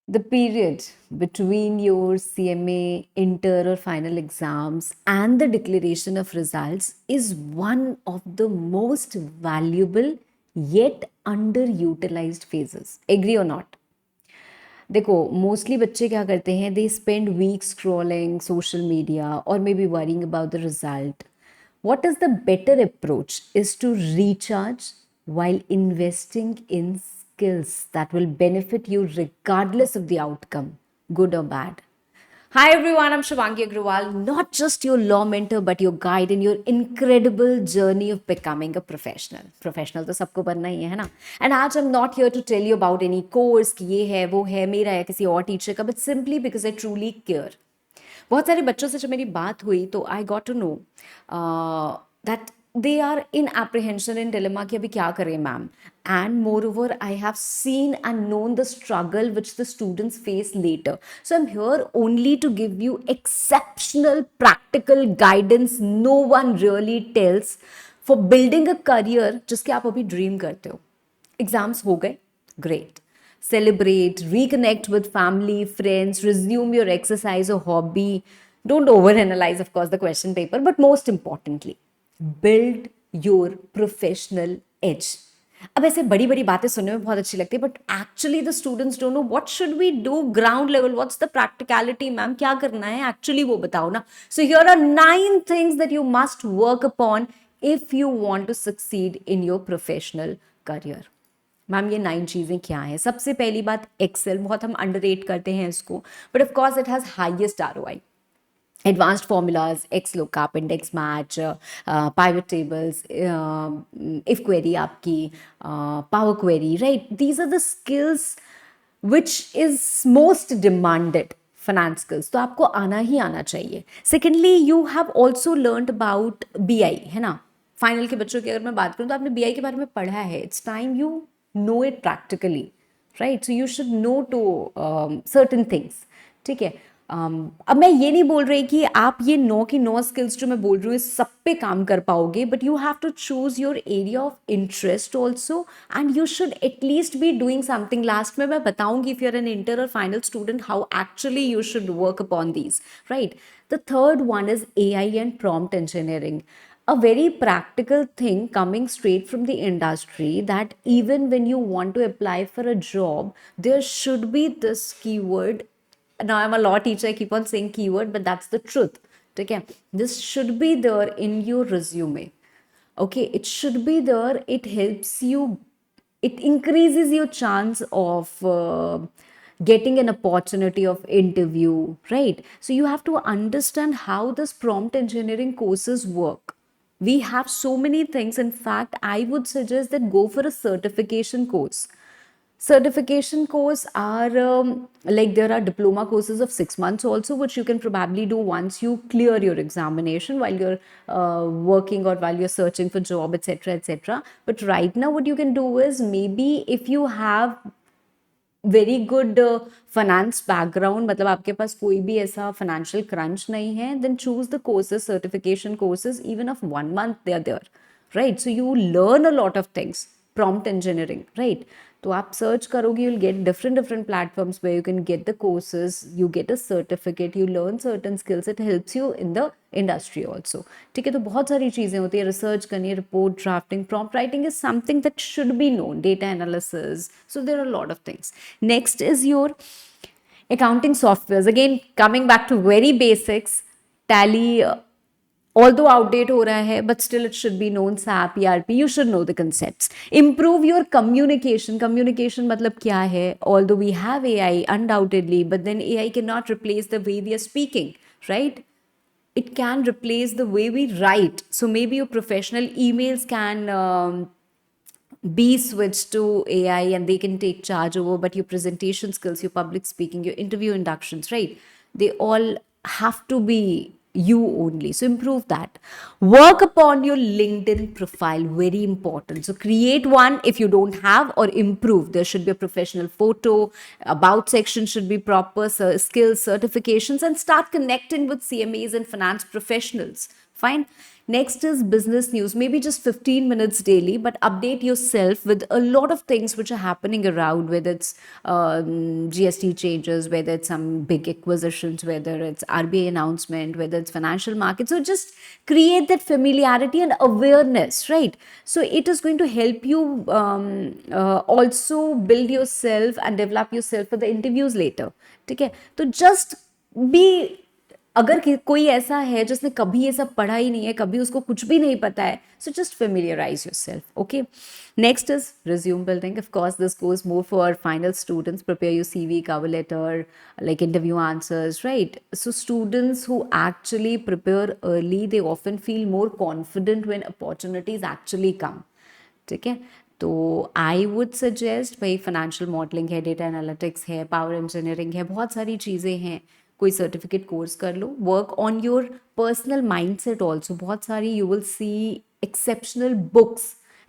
The period between your CMA inter or final exams and the declaration of results is one of the most valuable yet underutilized phases. Agree or not? देखो mostly बच्चे क्या करते हैं they spend week scrolling social media और maybe worrying about the result what is the better approach is to recharge while investing in skills that will benefit you regardless of the outcome, good or bad. Hi everyone, I'm Shivangi Agrawal, not just your law mentor but your guide in your incredible journey of becoming a professional. Professional तो सबको बनना ही है ना. And आज I'm not here to tell you about any course कि ये है वो है मेरा या किसी और टीचर का, but simply because I truly care. बहुत सारे बच्चों से जब मेरी बात हुई तो I got to know that they are in apprehension in dilemma कि अभी क्या करें ma'am. And moreover I have seen and known the struggle which the students face later. So I am here only to give you exceptional practical guidance no one really tells for building a career जिसके आप अभी dream करते हो. Exams हो गए, great. Celebrate, reconnect with family, friends, resume your exercise or hobby. Don't overanalyze, of course, the question paper, but most importantly, build your professional edge. अब ऐसे बड़ी बड़ी बातें सुनने में बहुत अच्छी लगती है but actually the students don't know what should we do ground level. What's the practicality ma'am, क्या करना है एक्चुअली वो बताओ ना. So here are 9 things that you must work upon if you want to succeed in your professional career. Ma'am ये 9 चीज़ें क्या हैं? सबसे पहली बात एक्सेल. बहुत हम अंडररेट करते हैं इसको but of course it has highest ROI. Advanced formulas, XLOOKUP, index match, pivot tables, if query आपकी, power query, right? These are the skills which is most demanded finance skills. तो आपको आना ही आना चाहिए. Secondly, you have also learned about BI, है ना. Final के बच्चों की अगर मैं बात करूँ तो आपने BI के बारे में पढ़ा है. It's time you know it practically, right? So you should know to certain things. ठीक है. अब मैं ये नहीं बोल रही कि आप ये 9 की 9 स्किल्स जो मैं बोल रही हूँ इस सब पे काम कर पाओगे but you have to choose your area of interest also and you should at least be doing something. Last में मैं बताऊंगी if you are an inter और final student how actually you should work upon these, right. The third one is AI and prompt engineering. A very practical thing coming straight from the industry that even when you want to apply for a job, there should be this keyword. Now I'm a law teacher, I keep on saying keyword, but that's the truth. Okay, this should be there in your resume. Okay, it should be there. It helps you, it increases your chance of getting an opportunity of interview, right? So you have to understand how this prompt engineering courses work. We have so many things. In fact, I would suggest that go for a certification course. Certification course are like there are diploma courses of 6 months also which you can probably do once you clear your examination while you're working or while you're searching for job, etc, etc. But right now what you can do is maybe if you have very good finance background, मतलब आपके पास कोई भी ऐसा financial crunch नहीं है, then choose the courses, certification courses even of 1 month they are there, right? So you learn a lot of things. Prompt engineering, right? तो आप search करोगे, you'll get different platforms where you can get the courses, you get a certificate, you learn certain skills, it helps you in the industry also. ठीक है, तो बहुत सारी चीज़ें होती है. रिसर्च करनी है, report drafting, prompt writing is something that should be known, data analysis. So there are lot of things. Next is your accounting softwares. Again, coming back to very basics, tally, although outdated हो रहा है but still it should be known. SAP, ERP, you should know the concepts. Improve your communication. Communication मतलब क्या है? Although we have AI undoubtedly, but then AI cannot replace the way we are speaking, right? It can replace the way we write. So maybe your professional emails can be switched to AI and they can take charge over, but your presentation skills, your public speaking, your interview inductions, right? They all have to be you only. So improve that. Work upon your LinkedIn profile, very important. So create one if you don't have, or improve. There should be a professional photo, about section should be proper, skills, certifications, and start connecting with CMAs and finance professionals. Fine. Next is business news, maybe just 15 minutes daily, but update yourself with a lot of things which are happening around, whether it's GST changes, whether it's some big acquisitions, whether it's RBI announcement, whether it's financial markets. So just create that familiarity and awareness, right? So it is going to help you also build yourself and develop yourself for the interviews later. ठीक है, तो just be, अगर कोई ऐसा है जिसने कभी ये सब पढ़ा ही नहीं है, कभी उसको कुछ भी नहीं पता है, so just familiarise yourself. Okay, next is resume building. Of course this goes more for final students. Prepare your CV, cover letter, like interview answers, right? So students who actually prepare early, they often feel more confident when opportunities actually come. ठीक है, तो I would suggest, भाई financial modelling है, data analytics है, power engineering है, बहुत सारी चीज़ें हैं, कोई सर्टिफिकेट कोर्स कर लो. Work on your personal mind set also. बहुत सारी you will see exceptional books,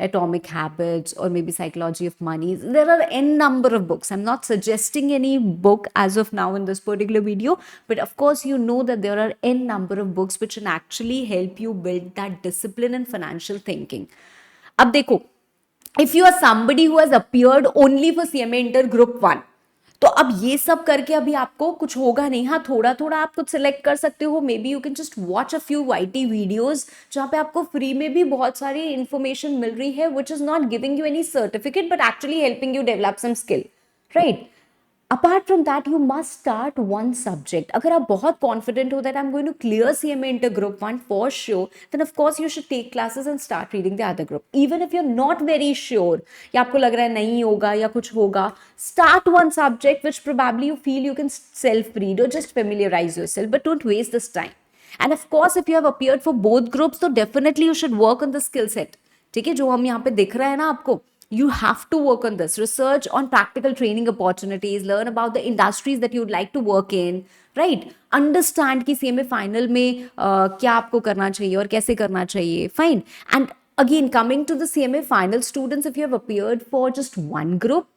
Atomic Habits, or maybe Psychology of Money. There are n number of books. I'm not suggesting any book as of now in this particular video, but of course you know that there are n number of books which can actually help you build that discipline and financial thinking. अब देखो, if you are somebody who has appeared only for CMA Inter Group 1, तो अब ये सब करके अभी आपको कुछ होगा नहीं. हाँ, थोड़ा थोड़ा आप कुछ सिलेक्ट कर सकते हो. May be you can just watch a few YT videos जहाँ पे आपको फ्री में भी बहुत सारी इंफॉर्मेशन मिल रही है, which is not giving you any certificate but actually helping you develop some skill, right? Apart from that, you must start one subject. अगर आप बहुत confident हो that I'm going to clear CMA Inter Group 1 for sure, then of course you should take classes and start reading the other group. Even if you're not very sure, या आपको लग रहा है नहीं होगा या कुछ होगा, start one subject which probably you feel you can self-read or just familiarize yourself, but don't waste this time. And of course, if you have appeared for both groups, so definitely you should work on the skill set. ठीक है, जो हम यहाँ पे दिख रहा है ना आपको, you have to work on this. Research on practical training opportunities, learn about the industries that you would like to work in, right? Understand कि CMA final में क्या आपको करना चाहिए और कैसे करना चाहिए. Fine. And again, coming to the CMA final students, if you have appeared for just one group,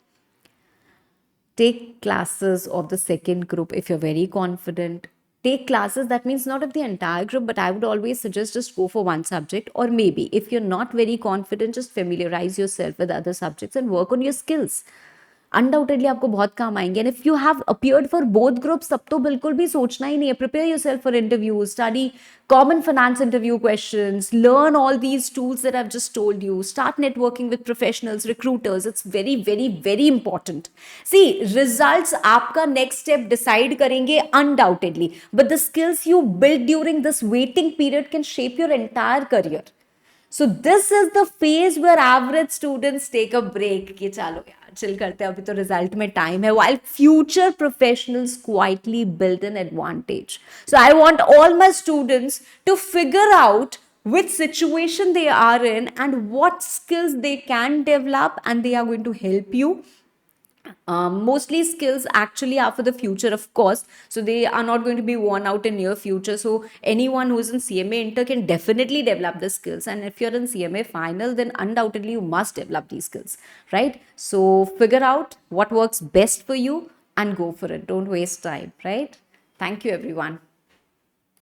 take classes of the second group if you're very confident. Take classes, that means not of the entire group, but I would always suggest just go for one subject, or maybe if you're not very confident, just familiarize yourself with other subjects and work on your skills. Undoubtedly आपको बहुत काम आएंगे. And if you have appeared for both groups, तब तो बिल्कुल भी सोचना ही नहीं है. Prepare yourself for interviews, study common finance interview questions, learn all these tools that I have just told you, start networking with professionals, recruiters. It's very very very important. See, results आपका next step decide करेंगे undoubtedly, but the skills you build during this waiting period can shape your entire career. So this is the phase where average students take a break कि चलो यार chill करते हैं, अभी तो result में time है, while future professionals quietly build an advantage. So I want all my students to figure out which situation they are in and what skills they can develop, and they are going to help you. Mostly skills actually are for the future, of course, so they are not going to be worn out in near future. So anyone who is in CMA Inter can definitely develop the skills, and if you're in CMA final, then undoubtedly you must develop these skills, right? So figure out what works best for you and go for it. Don't waste time, right? Thank you, everyone.